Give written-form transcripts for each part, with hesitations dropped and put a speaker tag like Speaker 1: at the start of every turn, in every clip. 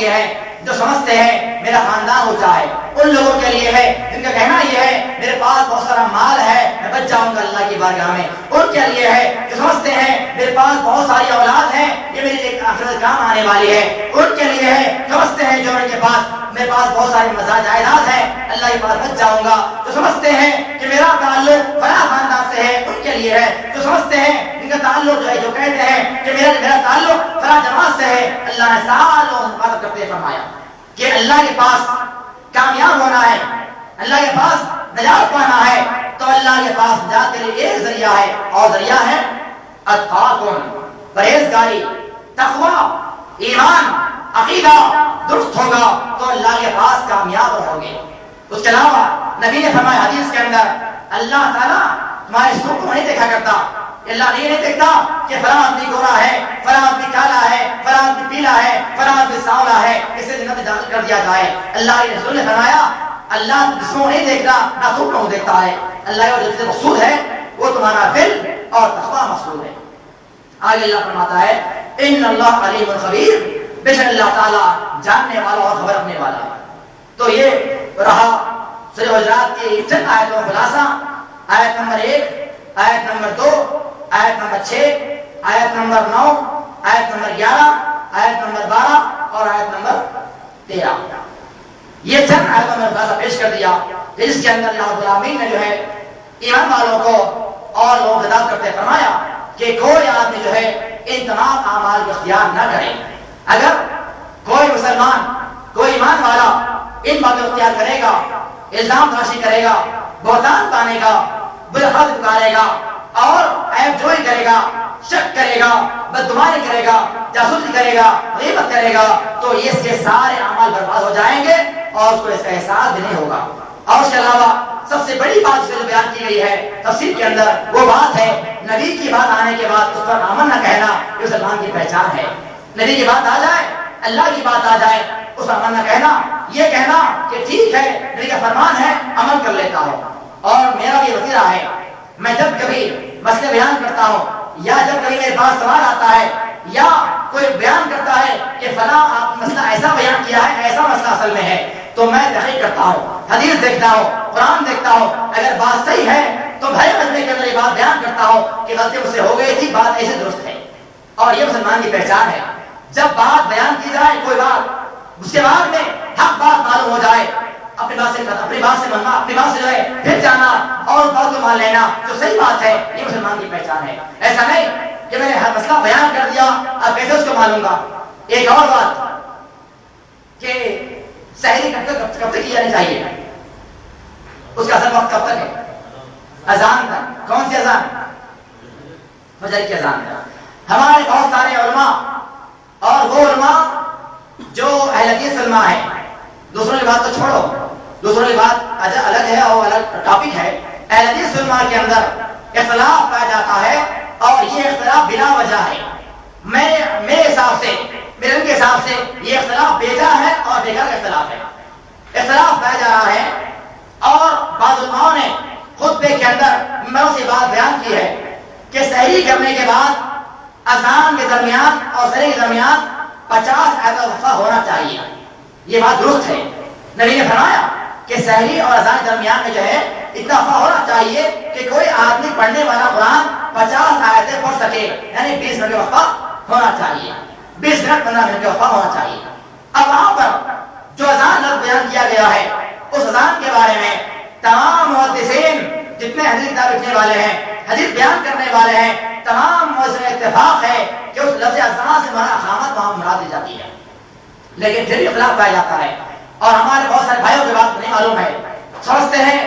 Speaker 1: لیے ہے جو سمجھتے ہیں میرا خاندان اونچا ہے، ان لوگوں کے لیے ہے جن کا کہنا یہ ہے میرے پاس بہت سارا مال ہے میں بچ جاؤں گا اللہ کی بارگاہ میں، ان کے لیے ہے جو سمجھتے ہیں میرے پاس بہت ساری اولاد ہے یہ میرے لیے آخرت کام آنے والی ہے، ان کے لیے ہے سمجھتے ہیں جو میرے پاس بہت ساری جائیداد ہے اللہ کے پاس بچ جاؤں گا، جو سمجھتے ہیں کہ میرا تعلق فلاں خاندان سے ہے ان کے لیے ہے، جو سمجھتے ہیں ان کا تعلق جو ہے جو کہتے ہیں کہ میرا تعلق فلاں جماعت سے ہے، اللہ نے سالوں مخاطب کرتے فرمایا کہ اللہ کے پاس کامیاب ہونا ہے، اللہ کے پاس نجات پانا ہے تو اللہ کے پاس نجات کے لیے ایک ذریعہ ہے اور ذریعہ ہے اتقاکم، پرہیزگاری، تقوی، ایمان، عقیدہ درست ہوگا تو اللہ کے پاس کامیاب رہو گے۔ اس کے علاوہ نبی نے فرمایا حدیث کے اندر اللہ تعالیٰ تمہارے سوکھ کو نہیں دیکھا کرتا، اللہ نہیں دیکھتا کہ فلاں آدمی گورا ہے، فلاں آدمی کالا ہے، فلاں آدمی پیلا ہے، فلاں آدمی سانولا ہے، اسے جنت میں داخل کر دیا جائے۔ اللہ کے رسول نے فرمایا اللہ جسموں نہیں دیکھتا نہ سوکھ کو دیکھتا ہے، اللہ کا جو مقصود ہے وہ تمہارا دل اور تقویٰ مقصود ہے۔ آگے اللہ فرماتا ہے ان اللہ علیم خبیر، بے شک اللہ تعالیٰ جاننے والا اور خبر رکھنے والا ہے۔ تو یہ رہا سورہ حجرات کی چند آیتوں کا خلاصہ، آیت نمبر 1، آیت نمبر 2، آیت نمبر 6، آیت نمبر 9، آیت نمبر 11، آیت نمبر 12 اور آیت نمبر 13۔ یہ چند آیتوں میں خلاصہ پیش کر دیا جس کے اندر اللہ رب العالمین نے جو ہے ایمان والوں کو اور لوگوں کو ہدایت کرتے فرمایا کہ کوئی آدمی جو ہے ان تمام اعمال کو اختیار نہ کرے۔ اگر کوئی مسلمان، کوئی ایمان والا ان باتوں اختیار کرے گا، الزام تراشی کرے گا، بہتان پانے گا، بالحق پکارے گا اور عیب جوئی کرے گا، شک کرے گا، بدگمانی کرے گا، جاسوسی کرے گا، غیبت کرے گا تو یہ اس کے سارے اعمال برباد ہو جائیں گے اور اس کو اس کا احساس بھی نہیں ہوگا۔ اور اس کے علاوہ سب سے بڑی بات جو بیان کی گئی ہے تفسیر کے اندر وہ بات ہے نبی کی بات آنے کے بعد اس پر آمن نہ کہنا، یہ مسلمان کی پہچان ہے۔ نبی کی بات آ جائے، اللہ کی بات آ جائے، اس پر آمن نہ کہنا، یہ کہنا کہ ٹھیک ہے نبی کا فرمان ہے عمل کر لیتا ہوں اور میرا بھی وسیلہ ہے، میں جب کبھی مسئلے بیان کرتا ہوں یا جب کبھی میرے پاس سوال آتا ہے یا کوئی بیان کرتا ہے کہ فلاں آپ مسئلہ ایسا بیان کیا ہے، ایسا مسئلہ اصل میں ہے تو میں تحقیق کرتا ہوں، حدیث دیکھتا ہوں، قرآن دیکھتا ہوں، اگر بات صحیح ہے تو بھائی مسئلے کے اندر یہ بات بیان کرتا ہوں کہ غلطی مجھ سے ہو گئی تھی، بات ایسے درست ہے۔ اور یہ مسلمان کی پہچان ہے، جب بات بیان کی جائے کوئی بات اس کے بعد میں حق بات معلوم ہو جائے اپنی بات سے ماننا، اپنی بات سے جو ہے پھر جانا اور بات کو مان لینا جو صحیح بات ہے، یہ مسلمان کی پہچان ہے۔ ایسا نہیں کہ میں نے ہر مسئلہ بیان کر دیا اب کیسے اس کو مانوں گا۔ ایک اور بات کہ سحری کب تک کی جانی چاہیے، اس کا اصل وقت کب تک ہے؟ اذان تک۔ کون سی اذان؟ فجر کی اذان تک۔ ہمارے بہت سارے علماء اور وہ علماء جو اہل حدیث علماء ہیں، دوسروں کی بات تو چھوڑو، دوسروں کی بات الگ ہے اور الگ ٹاپک ہے، اہل حدیث علماء کے اندر اختلاف پایا جاتا ہے اور یہ اختلاف بلا وجہ ہے۔ میرے حساب سے، میرے ان کے حساب سے یہ اختلاف بیجا ہے اور بیکار اختلاف ہے۔ اختلاف پایا جا رہا ہے اور بعض علماء نے خطبے کے اندر ممبروں سے بات بیان کی ہے کہ سحری کرنے کے بعد اذان کے درمیان اور سحری کے درمیان 50 آیت وقفہ ہونا چاہیے۔ یہ بات درست ہے۔ نبی نے فرمایا کہ سحری اور اذان کے درمیان میں جو ہے اتنا وقفہ ہونا چاہیے کہ کوئی آدمی پڑھنے والا قرآن 50 آیتیں پڑھ سکے، یعنی 20 منٹ کا وقفہ ہونا چاہیے، 20 منٹ 15 منٹ کا وقفہ ہونا چاہیے۔ اب وہاں پر جو اذان لفظ بیان کیا گیا ہے اس اذان کے بارے میں تمام محدثین جتنے حدیث کتاب لکھنے والے ہیں، حدیث بیان کرنے والے ہیں، تمام محدثین اتفاق ہے کہ اس لفظ اذان سے ہمارا اقامت وہاں مراد دی جاتی ہے، لیکن پھر بھی اختلاف پایا جاتا ہے اور ہمارے بہت سارے بھائیوں کی بات نہیں معلوم ہے، سمجھتے ہیں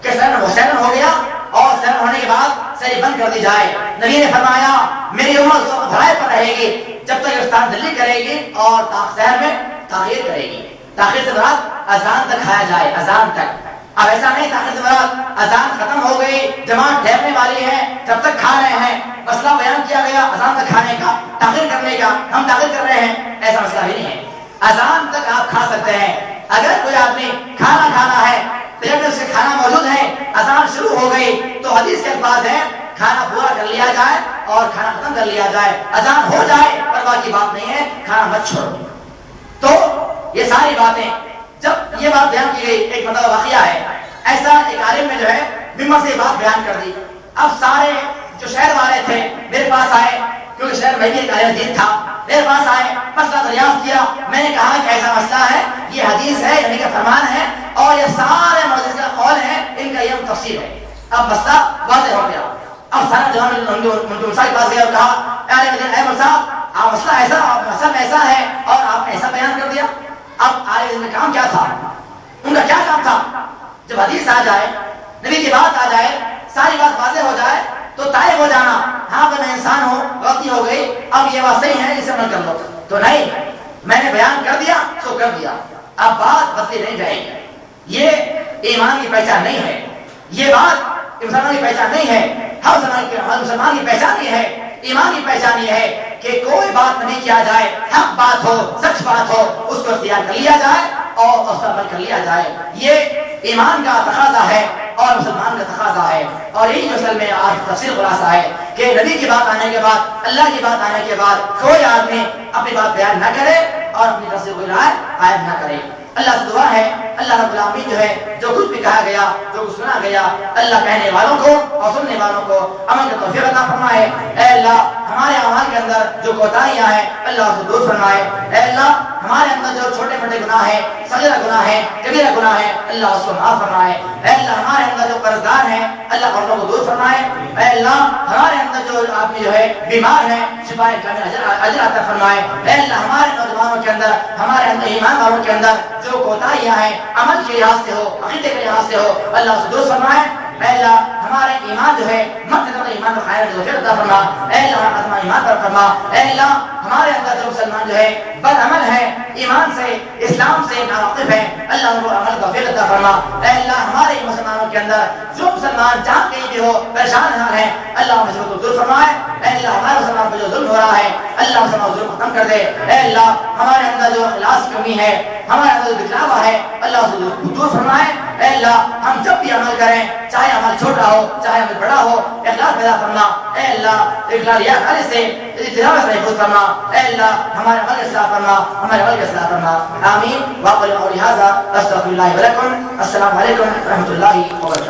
Speaker 1: کہ سیون ہو گیا اور سیون ہونے کے بعد سحری بند کر دی جائے۔ نبی نے فرمایا میری امت بھلائی پر رہے گی جب تک افطار جلدی کرے گی اور سحر میں تاخیر کرے گی۔ تاخیر سے مراد اذان تک کھایا جائے، اذان تک۔ اب ایسا نہیں تاخیر سے مراد اذان ختم ہو گئی، جماعت ٹھہرنے والی ہے، جب تک کھا رہے ہیں، مسئلہ بیان کیا گیا اذان تک کھانے کا، تاخیر کرنے کا، ہم تاخیر کر رہے ہیں، ایسا مسئلہ بھی نہیں ہے۔ اذان تک آپ کھا سکتے ہیں۔ اگر کوئی آدمی کھانا کھانا ہے، پیٹ میں اس کے کھانا موجود ہے، اذان شروع ہو گئی تو حدیث کے الفاظ ہیں کھانا پورا کر لیا جائے اور کھانا ختم کر لیا جائے، اذان ہو جائے پرواہ کی بات نہیں ہے، کھانا مت چھوڑو۔ تو یہ ساری باتیں جب یہ بات بیان کی گئی، ایک مطلب واقعہ ہے، ایسا ایک عالم نے جو ہے ممبر سے یہ بات بیان کر دی. اب سارے جو شہر والے تھے میرے پاس آئے، کیونکہ شہر میں بھی ایک عالم دین تھا، میرے پاس آئے، مسئلہ دریافت کیا. میں نے کہا کہ ایسا مسئلہ ہے، یہ حدیث ہے، یعنی کہ فرمان ہے، اور یہ سارے موجود کا قول ہے، ان کا یہ تفسیر ہے. اب مسئلہ واضح ہو گیا. اب سارا جو منتو کے پاس گیا اور کہا اے صاحب، آپ مسئلہ ایسا ہے اور آپ نے ایسا بیان کر دیا. اب عالم کا کام کیا تھا؟ ان کا کیا کام تھا؟ جب حدیث آ جائے، نبی کی بات آ جائے، ساری بات واضح ہو جائے تو طائب ہو جانا، ہاں تو میں انسان ہوں، غلطی ہو گئی، اب یہ بات صحیح ہے، اسے عمل کر لو. تو نہیں، میں نے بیان کر دیا تو کر دیا، اب بات بدلی نہیں جائے گی. یہ ایمان کی پہچان نہیں ہے، یہ بات مسلمان کی پہچان نہیں ہے. ہر مسلمان کی پہچان یہ ہے، ایمان کی پہچان یہ ہے کہ کوئی بات نہیں کیا جائے، حق بات ہو، سچ بات ہو، اس کو اختیار کر لیا جائے اور اس پر عمل کر لیا جائے. یہ ایمان کا تقاضا ہے اور مسلمان کا تقاضا ہے. اور یہی اصل میں آج تفصیل خلاصہ ہے کہ نبی کی بات آنے کے بعد، اللہ کی بات آنے کے بعد کوئی آدمی اپنی بات بیان نہ کرے اور اپنی طرف سے کوئی رائے عائد نہ کرے. اللہ سے دعا ہے اللہ رب العالمین جو ہے جو کچھ بھی کہا گیا، جو کچھ سنا گیا، اللہ کہنے والوں کو اور سننے والوں کو عمل کا توفیق عطا فرمائے. اے اللہ ہمارے اعمال کے اندر جو کوتاہیاں ہیں اللہ سے دور فرمائے. اے اللہ ہمارے اندر جو چھوٹے موٹے گناہ ہیں، صغیرہ گناہ ہیں، کبیرہ گناہ ہیں، اللہ اس کو معاف فرمائے. اے اللہ ہمارے اندر جو قرضدار ہیں اللہ قرضوں کو دور فرمائے. اے اللہ ہمارے اندر جو آدمی جو ہے بیمار ہیں شفا کامل اجر عطا فرمائے. اے اللہ ہمارے نوجوانوں کے اندر، ہمارے اندر ایمان والوں کے اندر جو کوتاہیاں ہیں عمل کے لحاظ سے ہو، عقیدے کے لحاظ سے ہو، اللہ اس کو درست فرمائے. اے اللہ ہمارے ایمان جو ہے ایمان کو خیر عطا فرما. اے اللہ ہمارا ایمان پر فرما. اے اللہ ہمارے اندر جو مسلمان جو ہے بد عمل ہے، ایمان سے اسلام سے ناواقف ہے، اللہ ان کو عمل کا توفیق عطا فرما. اے اللہ ہمارے مسلمانوں کے اندر جو مسلمان جہاں کہیں بھی ہو پریشان حال ہیں اللہ ان کو دور فرمائے. اے اللہ ہمارے مسلمان پر جو ظلم ہو رہا ہے اللہ مسلمان ظلم ختم کر دے. اے اللہ ہمارے اندر جو اخلاص کی کمی ہے، ہمارے اندر جو دکھلاوا ہے اللہ اس کو دور فرمائے. اے اللہ ہم جب بھی عمل کریں چاہے عمل چھوٹا ہو چاہے عمل بڑا ہو اخلاص پیدا کرنا. اے اللہ اخلاص یا خالص سے اتحاد سے محفوظ کرنا. اے اللہ ہمارے عمل کا اصلاح کرنا، ہمارے عمل کا اصلاح کرنا. آمین. واقعی اور لہٰذا استغفر اللہ ولکم. السلام علیکم ورحمۃ اللہ وبرکاتہ.